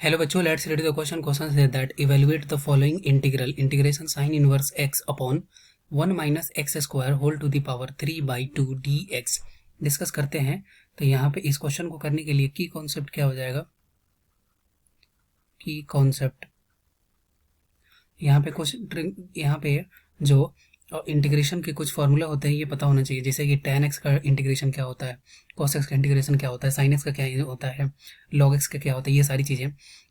Hello बच्चों, let's read the question से that evaluate the following integration sine inverse x upon 1 minus x square whole to the power 3/2 dx discuss करते हैं। तो यहाँ पे इस क्वेश्चन को करने के लिए की कॉन्सेप्ट क्या हो जाएगा? की कॉन्सेप्ट यहाँ पे जो इंटीग्रेशन के कुछ फॉर्मूला होते हैं ये पता होना चाहिए, जैसे कि tan x का इंटीग्रेशन क्या होता है, cos x का इंटीग्रेशन क्या होता है, sin x का क्या होता है, log x का क्या होता है, ये सारी चीज़ें।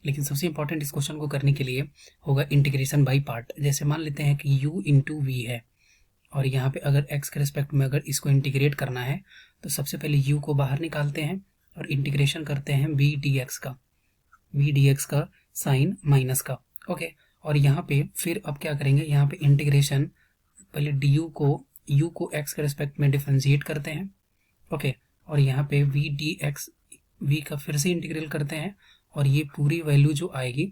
लेकिन सबसे इंपॉर्टेंट इस क्वेश्चन को करने के लिए होगा इंटीग्रेशन बाई पार्ट। जैसे मान लेते हैं कि u इंटू वी है और यहाँ पे अगर x के रिस्पेक्ट में अगर इसको इंटीग्रेट करना है तो सबसे पहले u को बाहर निकालते हैं और इंटीग्रेशन करते हैं v dx का साइन माइनस का। ओके, और यहाँ पे फिर अब क्या करेंगे, यहाँ पे इंटीग्रेशन पहले du को u को x के रिस्पेक्ट में डिफरेंशिएट करते हैं। ओके, और यहाँ पे v dx v का फिर से इंटीग्रल करते हैं और ये पूरी वैल्यू जो आएगी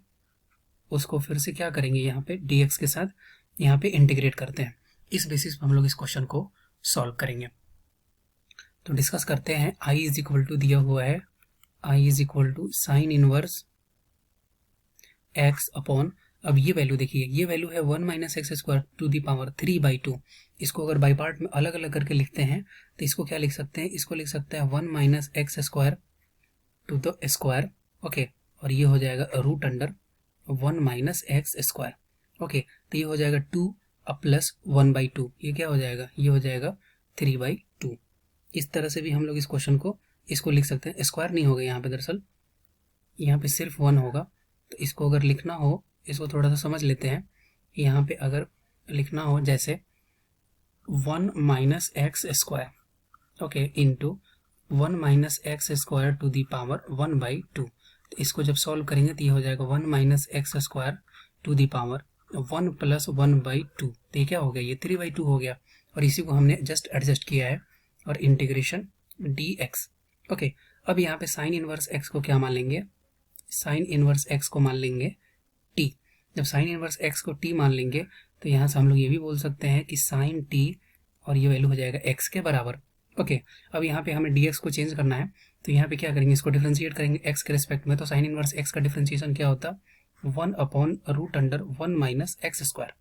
उसको फिर से क्या करेंगे, यहाँ पे dx के साथ यहाँ पे इंटीग्रेट करते हैं। इस बेसिस पे हम लोग इस क्वेश्चन को सॉल्व करेंगे। तो डिस्कस करते हैं। i इज इक्वल टू दिया हुआ है, i is equal to sine inverse x upon, अब ये वैल्यू देखिए, ये वैल्यू है 1 minus x square to the power 3/2। इसको अगर बाई पार्ट में अलग अलग करके लिखते हैं तो इसको क्या लिख सकते हैं, इसको लिख सकते हैं 1 minus x square to the square. Okay, और ये हो जाएगा root under 1 minus x square. Okay, तो ये हो जाएगा 2 अब प्लस 1/2, ये क्या हो जाएगा, ये हो जाएगा 3/2। इस तरह से भी हम लोग इस क्वेश्चन को इसको लिख सकते हैं। स्क्वायर नहीं होगा यहाँ पे, दरअसल यहाँ पे सिर्फ 1 होगा। तो इसको अगर लिखना हो, इसको थोड़ा सा समझ लेते हैं। यहाँ पे अगर लिखना हो जैसे 1 minus x square, okay, into 1 minus x square to the power 1/2। तो इसको जब सॉल्व करेंगे तो ये हो जाएगा 1 minus x square to the power 1 plus 1/2। तो ये क्या हो गया, ये 3/2 हो गया और इसी को हमने जस्ट एडजस्ट किया है और इंटीग्रेशन dx। ओके, अब यहाँ पे साइन इनवर्स x को क्या मान लेंगे, साइन इनवर्स x को मान लेंगे t। जब साइन इनवर्स x को t मान लेंगे तो यहाँ से हम लोग ये भी बोल सकते हैं कि साइन t और ये वैल्यू हो जाएगा x के बराबर। ओके, अब यहाँ पे हमें dx को चेंज करना है तो यहाँ पे क्या करेंगे, इसको डिफरेंशिएट करेंगे x के रिस्पेक्ट में। तो साइन इनवर्स x का डिफरेंशिएशन क्या होता, 1 upon root under 1 minus x square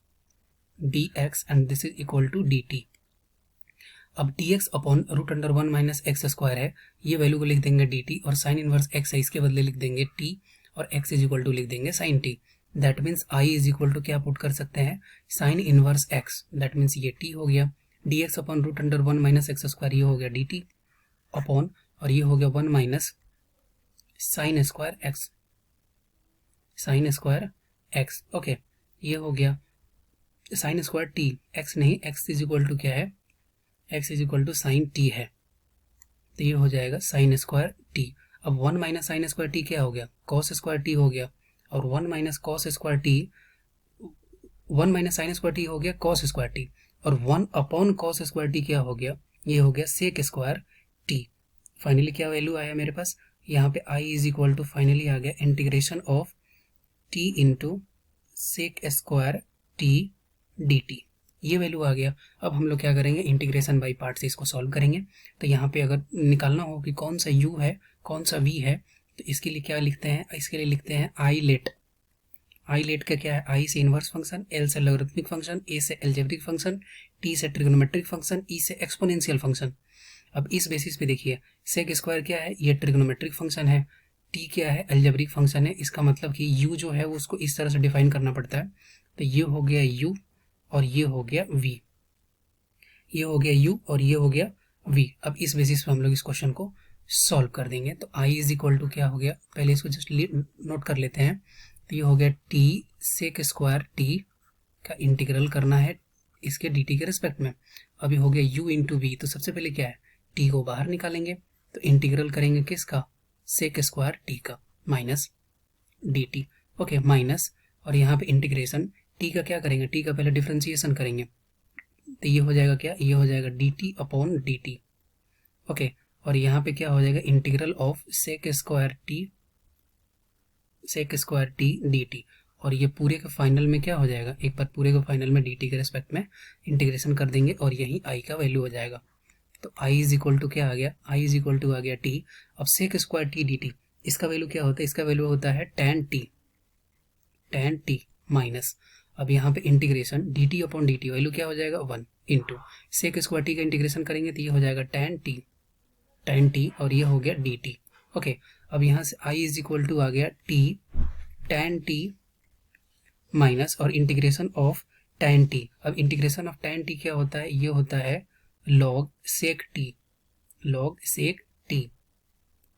dx and this is equal to dt। अब dx upon root under 1 minus x square है, ये वैल्यू को लिख देंगे dt और साइन इनवर्स x है, इसके बदले लिख देंगे t और x इज इक्वल टू लिख देंगे sine t। That means i is equal to क्या पुट कर सकते हैं, sine inverse x। That means ये t हो गया, dx upon root under 1 minus x square, ये हो गया dt अपॉन, और ये हो गया 1 minus sine square x, sine square x। Okay, ये हो गया साइन स्क्वायर t, x नहीं, x इज इक्वल टू क्या है, x is equal to sine t है। तो ये हो जाएगा साइन स्क्वायर t। अब 1 माइनस साइन स्क्वायर t क्या हो गया, कॉस स्क्वायर t हो गया, और 1 minus cos square t, 1 minus sine square t हो गया कॉस स्क्वायर t, और 1 अपॉन कॉस स्क्वायर t क्या हो गया, ये हो गया सेक स्क्वायर t। फाइनली क्या वैल्यू आया मेरे पास, यहाँ पे i is equal to finally आ गया integration of t into sec square t dt, ये वैल्यू आ गया। अब हम लोग क्या करेंगे, इंटीग्रेशन बाई पार्ट से इसको सॉल्व करेंगे। तो यहाँ पे अगर निकालना हो कि कौन सा u है कौन सा v है, तो इसके लिए क्या लिखते हैं, इसके लिए लिखते हैं आई लेट। आई लेट का क्या है, आई से इनवर्स फंक्शन, एल से लॉगरिथमिक फंक्शन, ए से एल्जेब्रिक फंक्शन, टी से ट्रिग्नोमेट्रिक फंक्शन, ई से एक्सपोनेंशियल फंक्शन। अब इस बेसिस पे देखिए, सेक स्क्वायर क्या है, ये ट्रिग्नोमेट्रिक फंक्शन है, टी क्या है, एल्जेब्रिक फंक्शन है। इसका मतलब कि u जो है वो उसको इस तरह से डिफाइन करना पड़ता है। तो ये हो गया u और ये हो गया v, ये हो गया u और ये हो गया v। अब इस बेसिस पे हम लोग इस क्वेश्चन को सॉल्व कर देंगे। तो i इज इक्वल टू क्या हो गया, पहले इसको जस्ट नोट कर लेते हैं। तो ये हो गया t सेक स्क्वायर t का इंटीग्रल करना है इसके dt के रिस्पेक्ट में। अभी हो गया u इंटू वी, तो सबसे पहले क्या है, t को बाहर निकालेंगे तो इंटीग्रल करेंगे किसका, सेक स्क्वायर t का माइनस dt। ओके, माइनस, और यहाँ पे इंटीग्रेशन t का क्या करेंगे, t का पहले डिफरेंशिएशन करेंगे तो ये हो जाएगा क्या, ये हो जाएगा dt अपॉन dt। ओके, और यहाँ पे क्या हो जाएगा, integral of sec square t dt, और ये पूरे का फाइनल में क्या हो जाएगा, एक बार पूरे का फाइनल में dt के रेस्पेक्ट में इंटीग्रेशन कर देंगे और यही i का वैल्यू हो जाएगा। तो i इज इक्वल टू क्या आ गया, i इज इक्वल टू आ गया t। अब सेक स्क्वायर t dt, इसका वैल्यू क्या होता है, इसका वैल्यू होता है tan t माइनस, अब यहाँ पे integration dt upon dt value क्या हो जाएगा 1 इंटू सेक स्क्वायर टी का इंटीग्रेशन करेंगे तो ये हो जाएगा tan t और ये हो गया dt। ओके, अब यहाँ से i इज इक्वल टू आ गया t tan t माइनस और इंटीग्रेशन ऑफ tan t। अब इंटीग्रेशन ऑफ tan t क्या होता है, ये होता है log sec t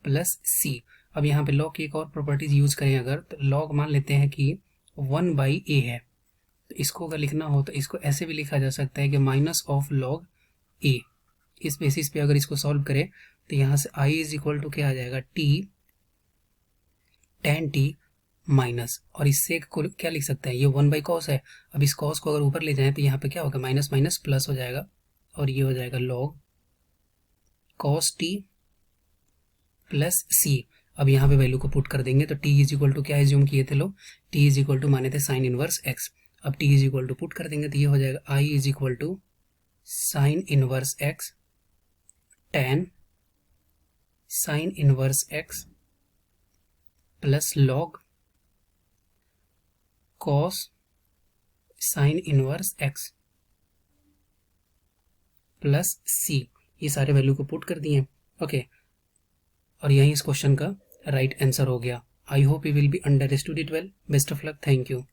plus c। अब यहाँ पे log की एक और प्रॉपर्टीज यूज करें अगर, तो log मान लेते हैं कि 1/a है, तो इसको अगर लिखना हो तो इसको ऐसे भी लिखा जा सकता है कि माइनस ऑफ log a। इस बेसिस पे अगर इसको सॉल्व करें तो यहाँ से i इज इक्वल टू क्या आ जाएगा t tan t माइनस, और इससे को क्या लिख सकते हैं, ये 1/cos है। अब इस cos को अगर ऊपर ले जाएं तो यहाँ पे क्या होगा, माइनस माइनस प्लस हो जाएगा और ये हो जाएगा log cos t plus c। अब यहाँ पे वैल्यू को पुट कर देंगे तो t इज इक्वल टू क्या एज्यूम किए थे लोग, t इज इक्वल टू माने थे साइन इनवर्स x। अब t is equal to put कर देंगे तो ये हो जाएगा i is equal to sine inverse x tan sine inverse x plus log cos sine inverse x plus c। ये सारे वैल्यू को पुट कर दिए। ओके, और यही इस क्वेश्चन का राइट आंसर हो गया। I hope you will be understood it well. Best of luck, thank you.